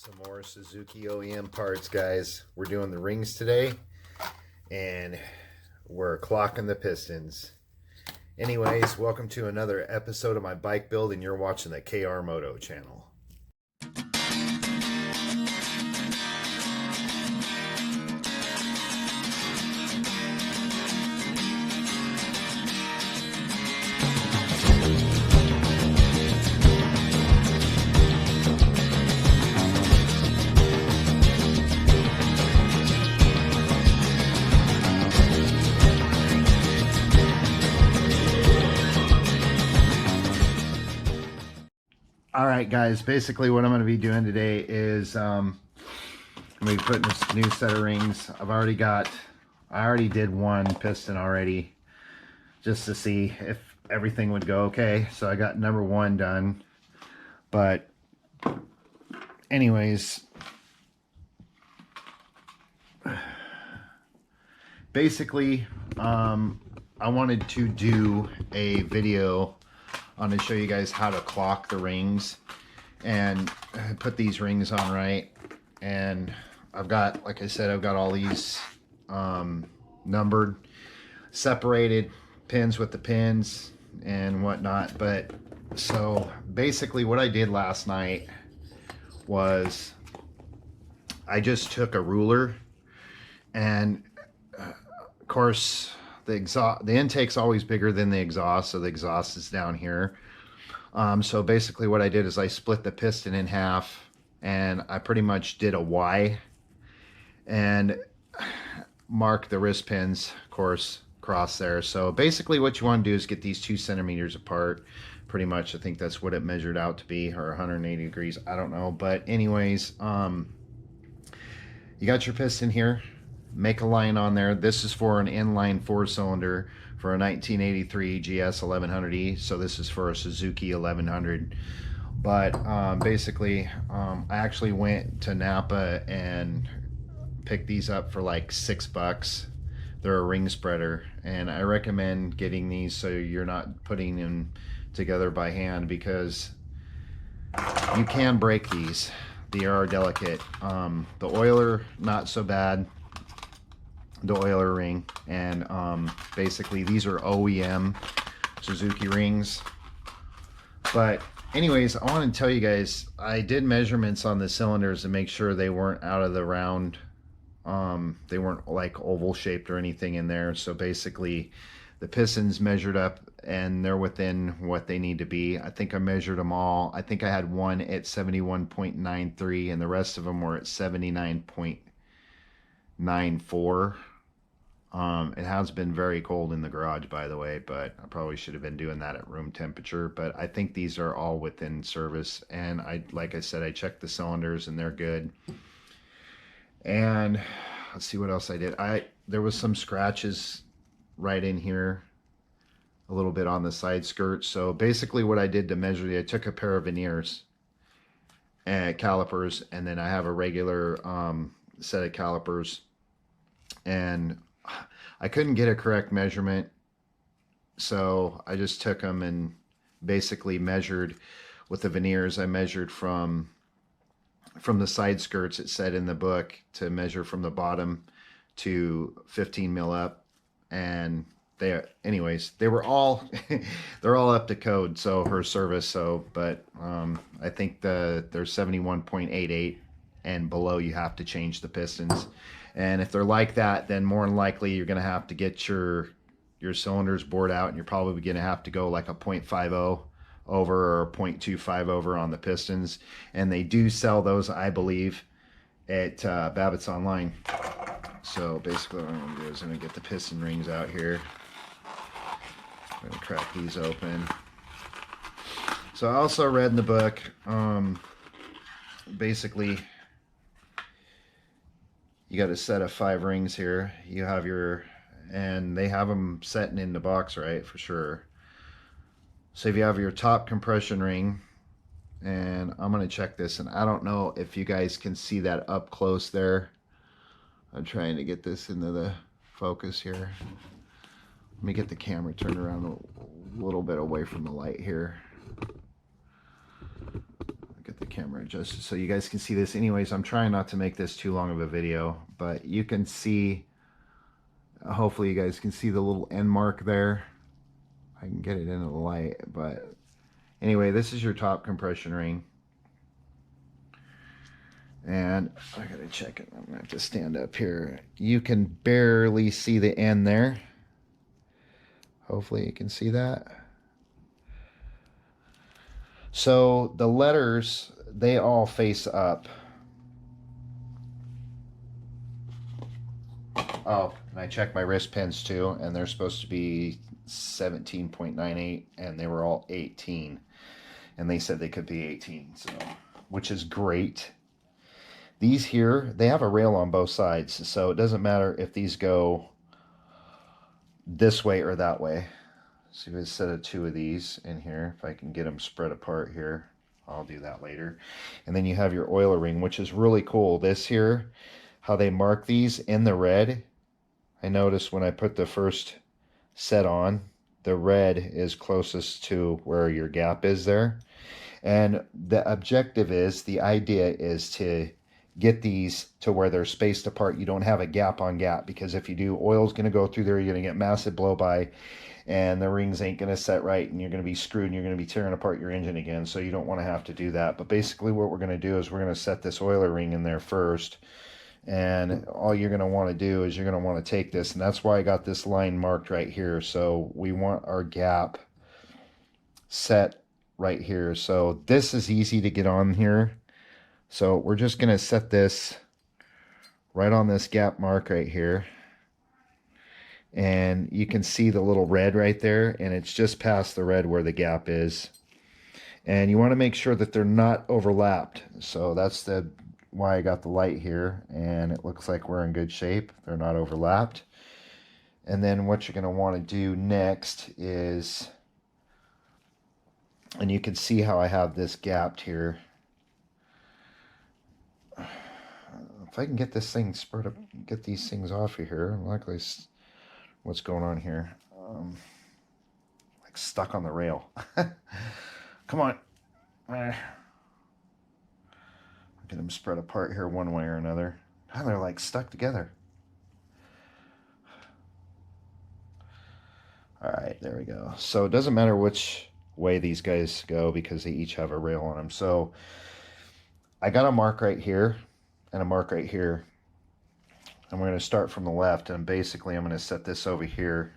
Some more Suzuki OEM parts, guys. We're doing the rings today, and we're clocking the pistons. Anyways, welcome to another episode of my bike build, and you're watching the KR Moto channel. All right, guys, basically what I'm going to be doing today is I'm going to be putting this new set of rings. I already did one piston already just to see if everything would go okay. So I got number one done. But anyways, basically I wanted to do a video on to show you guys how to clock the rings and put these rings on right. And I've got, like I said, I've got all these numbered, separated pins with the pins and whatnot. But so basically what I did last night was I just took a ruler, and of course the intake's always bigger than the exhaust, so the exhaust is down here. So basically what I did is I split the piston in half, and I pretty much did a Y and mark the wrist pins, of course, across there. So basically what you want to do is get these 2 centimeters apart. Pretty much, I think that's what it measured out to be, or 180 degrees, I don't know. But anyways, you got your piston here. Make a line on there. This is for an inline 4-cylinder for a 1983 GS 1100E. So this is for a Suzuki 1100. But basically, I actually went to Napa and picked these up for like $6. They're a ring spreader, and I recommend getting these so you're not putting them together by hand, because you can break these. They are delicate. The oiler, not so bad. The oiler ring, and basically these are OEM Suzuki rings. But anyways, I want to tell you guys, I did measurements on the cylinders to make sure they weren't out of the round. They weren't like oval shaped or anything in there. So basically the pistons measured up and they're within what they need to be. I think I measured them all. I think I had one at 71.93 and the rest of them were at 79.94. It has been very cold in the garage, by the way, but I probably should have been doing that at room temperature. But I think these are all within service, and like I said, I checked the cylinders and they're good. And let's see what else I did. There was some scratches right in here, a little bit on the side skirt. So basically what I did to measure I took a pair of veneers and calipers, and then I have a regular set of calipers, and I couldn't get a correct measurement, so I just took them and basically measured with the veneers. I measured from the side skirts, it said in the book to measure from the bottom to 15 mil up, and they were all they're all up to code, so her service. So but I think they're 71.88 and below you have to change the pistons. And if they're like that, then more than likely you're going to have to get your cylinders bored out, and you're probably going to have to go like a 0.50 over or a 0.25 over on the pistons. And they do sell those, I believe, at Babbitt's Online. So basically what I'm going to do is I'm going to get the piston rings out here. I'm going to crack these open. So I also read in the book, basically, you got a set of 5 rings here. You have and they have them setting in the box right for sure. So if you have your top compression ring, and I'm going to check this, and I don't know if you guys can see that up close there. I'm trying to get this into the focus here. Let me get the camera turned around a little bit away from the light here. Get the camera adjusted so you guys can see this. Anyways, I'm trying not to make this too long of a video, but you can see, hopefully you guys can see the little end mark there. I can get it into the light, but anyway, this is your top compression ring. And I gotta check it. I'm gonna have to stand up here. You can barely see the end there. Hopefully you can see that. So the letters, they all face up. Oh, and I checked my wrist pins too, and they're supposed to be 17.98, and they were all 18. And they said they could be 18, so, which is great. These here, they have a rail on both sides, so it doesn't matter if these go this way or that way. So we set of 2 of these in here. If I can get them spread apart here, I'll do that later. And then you have your oiler ring, which is really cool. This here, how they mark these in the red. I noticed when I put the first set on, the red is closest to where your gap is there. And the objective is, the idea is to get these to where they're spaced apart. You don't have a gap on gap, because if you do, oil's going to go through there, you're going to get massive blow by, and the rings ain't going to set right, and you're going to be screwed, and you're going to be tearing apart your engine again. So you don't want to have to do that. But basically what we're going to do is we're going to set this oiler ring in there first, and all you're going to want to do is you're going to want to take this, and that's why I got this line marked right here. So we want our gap set right here. So this is easy to get on here. So we're just going to set this right on this gap mark right here. And you can see the little red right there, and it's just past the red where the gap is. And you want to make sure that they're not overlapped. So that's why I got the light here, and it looks like we're in good shape. They're not overlapped. And then what you're going to want to do next is, and you can see how I have this gapped here. If I can get this thing spread up, get these things off of here. Luckily, what's going on here? Like stuck on the rail. Come on. Get them spread apart here one way or another. Oh, they're like stuck together. All right, there we go. So it doesn't matter which way these guys go, because they each have a rail on them. So I got a mark right here and a mark right here, and we're going to start from the left, and basically I'm going to set this over here.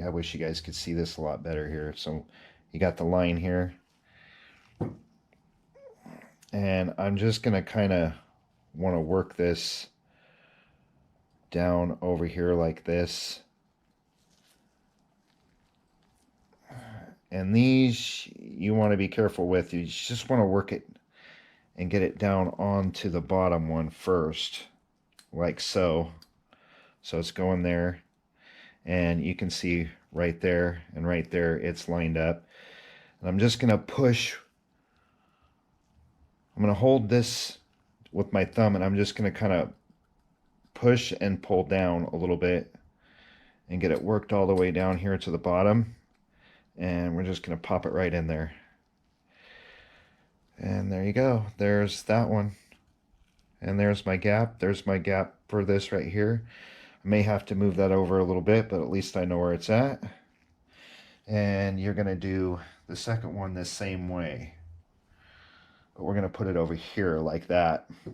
I wish you guys could see this a lot better here. So you got the line here, and I'm just going to kind of want to work this down over here like this. And these you want to be careful with. You just want to work it and get it down onto the bottom one first, like so. So it's going there, and you can see right there and right there it's lined up. And I'm just going to push. I'm going to hold this with my thumb, and I'm just going to kind of push and pull down a little bit and get it worked all the way down here to the bottom. And we're just going to pop it right in there. And there you go. There's that one. And there's my gap. There's my gap for this right here. I may have to move that over a little bit, but at least I know where it's at. And you're going to do the second one the same way. But we're going to put it over here like that. So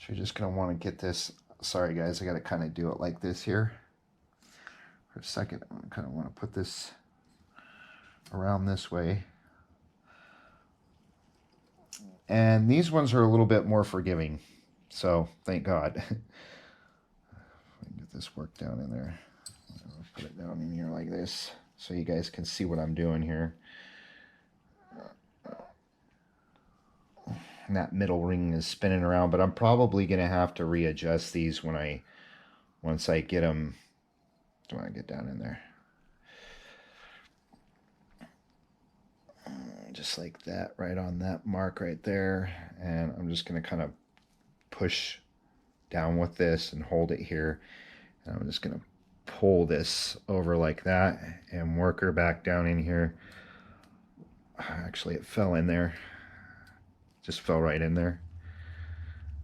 you're just going to want to get this. Sorry guys, I got to kind of do it like this here. For a second, I kind of want to put this around this way. And these ones are a little bit more forgiving, so thank God. Get this work down in there. I'll put it down in here like this so you guys can see what I'm doing here. And that middle ring is spinning around, but I'm probably going to have to readjust these once I get them. Do I get down in there? Just like that, right on that mark right there. And I'm just going to kind of push down with this and hold it here. And I'm just going to pull this over like that and work her back down in here. Actually, it fell in there. Just fell right in there.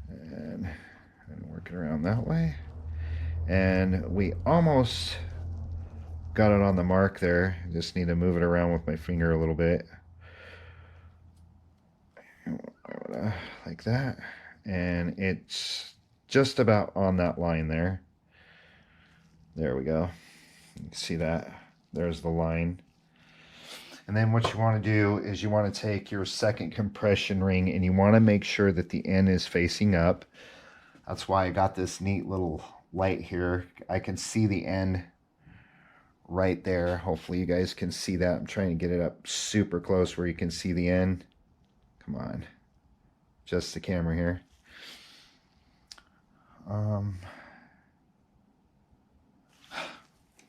And work it around that way. And we almost got it on the mark there. Just need to move it around with my finger a little bit. Like that. And it's just about on that line there. There we go. You can see that. There's the line. And then what you want to do is you want to take your second compression ring and you want to make sure that the end is facing up. That's why I got this neat little light here. I can see the end right there. Hopefully you guys can see that. I'm trying to get it up super close where you can see the end. Come on. Just the camera here.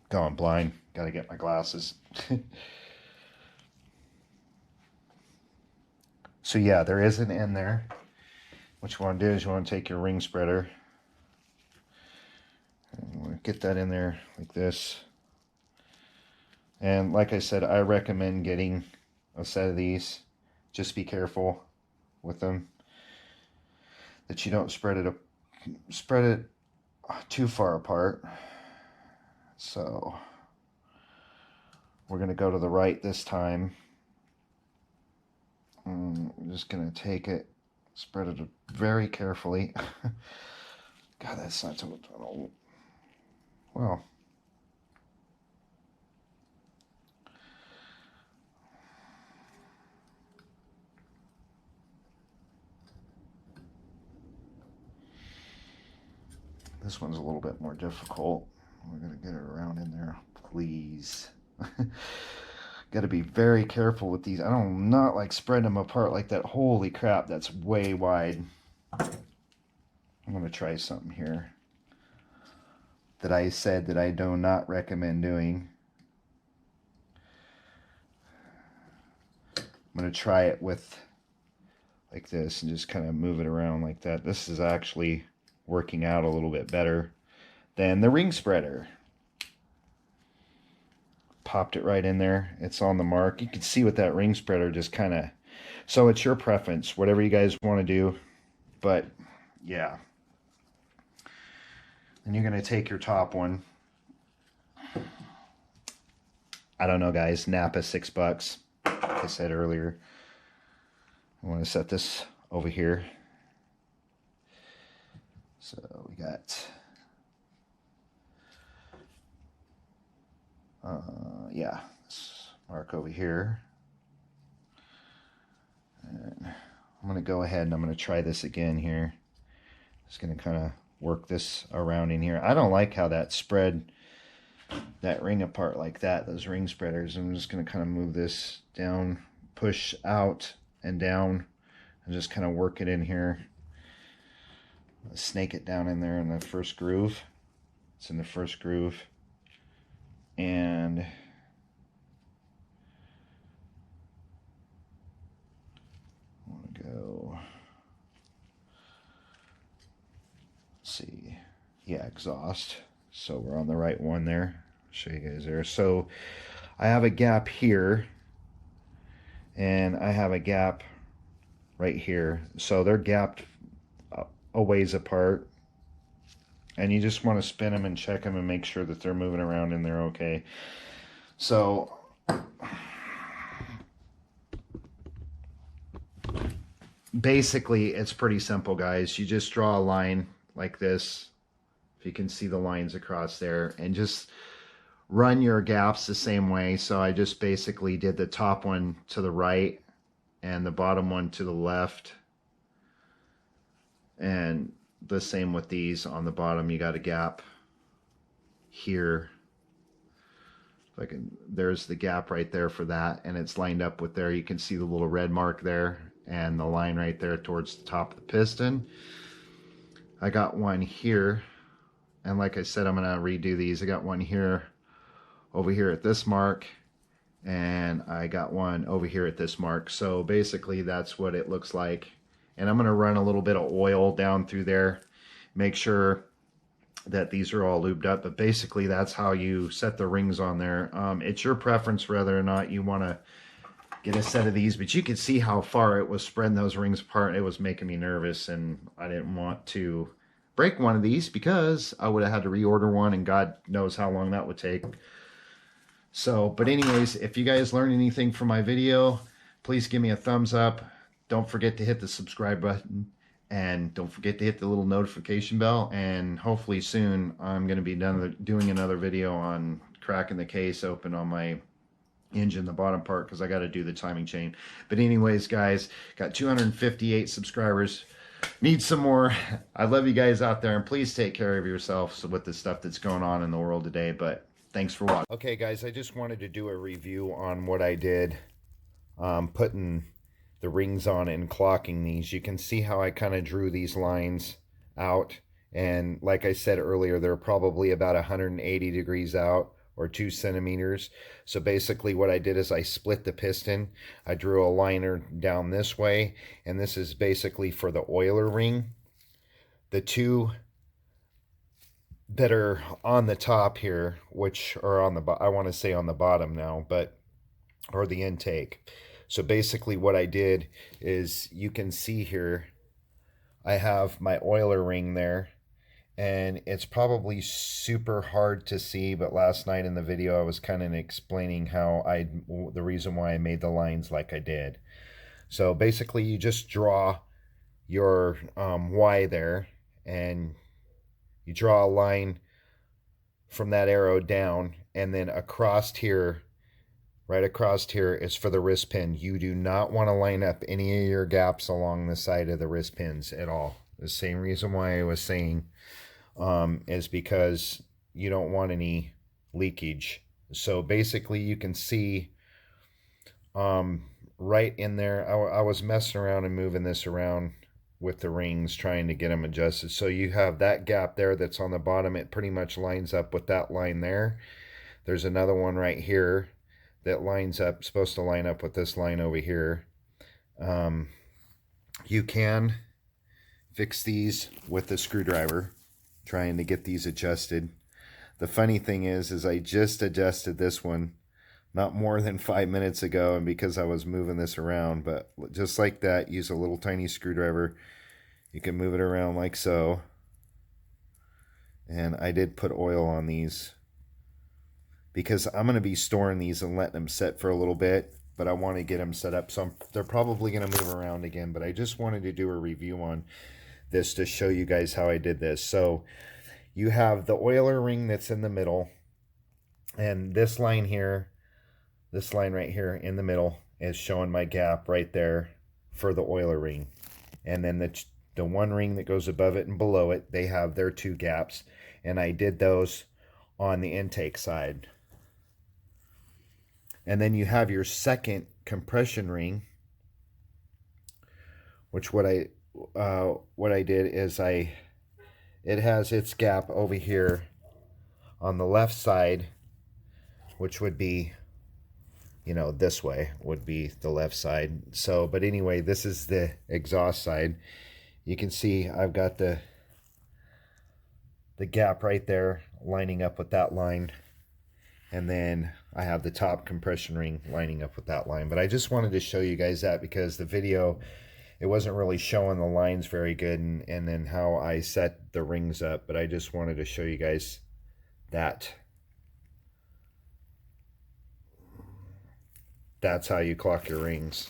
Going blind. Got to get my glasses. So yeah, there is an end there. What you want to do is you want to take your ring spreader and you want to get that in there like this. And like I said, I recommend getting a set of these. Just be careful with them that you don't spread it too far apart. So we're going to go to the right this time. I'm just going to take it, spread it very carefully. God, that's not so... Well. This one's a little bit more difficult. We're going to get it around in there, please. Got to be very careful with these. I don't not like spreading them apart like that. Holy crap, that's way wide. I'm going to try something here that I said that I do not recommend doing. I'm going to try it with like this and just kind of move it around like that. This is actually working out a little bit better than the ring spreader. Popped it right in there. It's on the mark. You can see with that ring spreader just kind of... So it's your preference, whatever you guys want to do. But yeah. And you're going to take your top one. I don't know, guys. Napa, $6. Like I said earlier. I want to set this over here. So we got... yeah, let's mark over here. And I'm going to go ahead and I'm going to try this again here. Just going to kind of work this around in here. I don't like how that spread that ring apart like that, those ring spreaders. I'm just going to kind of move this down, push out and down, and just kind of work it in here. Snake it down in there in the first groove. It's in the first groove. And I want to go, let's see, yeah, exhaust. So we're on the right one there. I'll show you guys there. So I have a gap here, and I have a gap right here. So they're gapped a ways apart. And you just want to spin them and check them and make sure that they're moving around and they're okay. So basically it's pretty simple, guys. You just draw a line like this, if you can see the lines across there, and just run your gaps the same way. So I just basically did the top one to the right and the bottom one to the left, and the same with these. On the bottom you got a gap here. If I can, there's the gap right there for that, and it's lined up with there. You can see the little red mark there and the line right there towards the top of the piston. I got one here, and like I said, I'm going to redo these. I got one here over here at this mark, and I got one over here at this mark. So basically that's what it looks like. And I'm going to run a little bit of oil down through there, make sure that these are all lubed up. But basically that's how you set the rings on there. It's your preference whether or not you want to get a set of these, but you could see how far it was spreading those rings apart. It was making me nervous, and I didn't want to break one of these because I would have had to reorder one, and God knows how long that would take. So, but anyways, if you guys learned anything from my video, please give me a thumbs up. Don't forget to hit the subscribe button, and don't forget to hit the little notification bell. And hopefully soon I'm going to be doing another video on cracking the case open on my engine, the bottom part, because I got to do the timing chain. But anyways, guys, got 258 subscribers. Need some more. I love you guys out there, and please take care of yourselves with the stuff that's going on in the world today. But thanks for watching. Okay, guys, I just wanted to do a review on what I did putting the rings on and clocking these. You can see how I kind of drew these lines out, and like I said earlier, they're probably about 180 degrees out, or 2 centimeters. So basically what I did is I split the piston. I drew a liner down this way, and this is basically for the oiler ring. The two that are on the top here, which are on the, I want to say on the bottom now, but are the intake. So basically what I did is, you can see here, I have my oiler ring there, and it's probably super hard to see, but last night in the video I was kind of explaining how the reason why I made the lines like I did. So basically you just draw your Y there, and you draw a line from that arrow down, and then across here, right across here, is for the wrist pin. You do not want to line up any of your gaps along the side of the wrist pins at all. The same reason why I was saying is because you don't want any leakage. So basically you can see right in there, I was messing around and moving this around with the rings, trying to get them adjusted. So you have that gap there that's on the bottom. It pretty much lines up with that line there. There's another one right here that lines up, supposed to line up with this line over here. You can fix these with a screwdriver, trying to get these adjusted. The funny thing is I just adjusted this one not more than 5 minutes ago, and because I was moving this around, but just like that, use a little tiny screwdriver. You can move it around like so. And I did put oil on these because I'm going to be storing these and letting them set for a little bit, but I want to get them set up, so they're probably going to move around again. But I just wanted to do a review on this to show you guys how I did this. So you have the oiler ring that's in the middle, and this line here, this line right here in the middle is showing my gap right there for the oiler ring. And then the one ring that goes above it and below it, they have their 2 gaps, and I did those on the intake side. And then you have your second compression ring, which what I did is it has its gap over here on the left side, which would be, you know, this way would be the left side. So, but anyway, this is the exhaust side. You can see I've got the gap right there lining up with that line, and then I have the top compression ring lining up with that line. But I just wanted to show you guys that because the video, it wasn't really showing the lines very good, and then how I set the rings up. But I just wanted to show you guys that. That's how you clock your rings.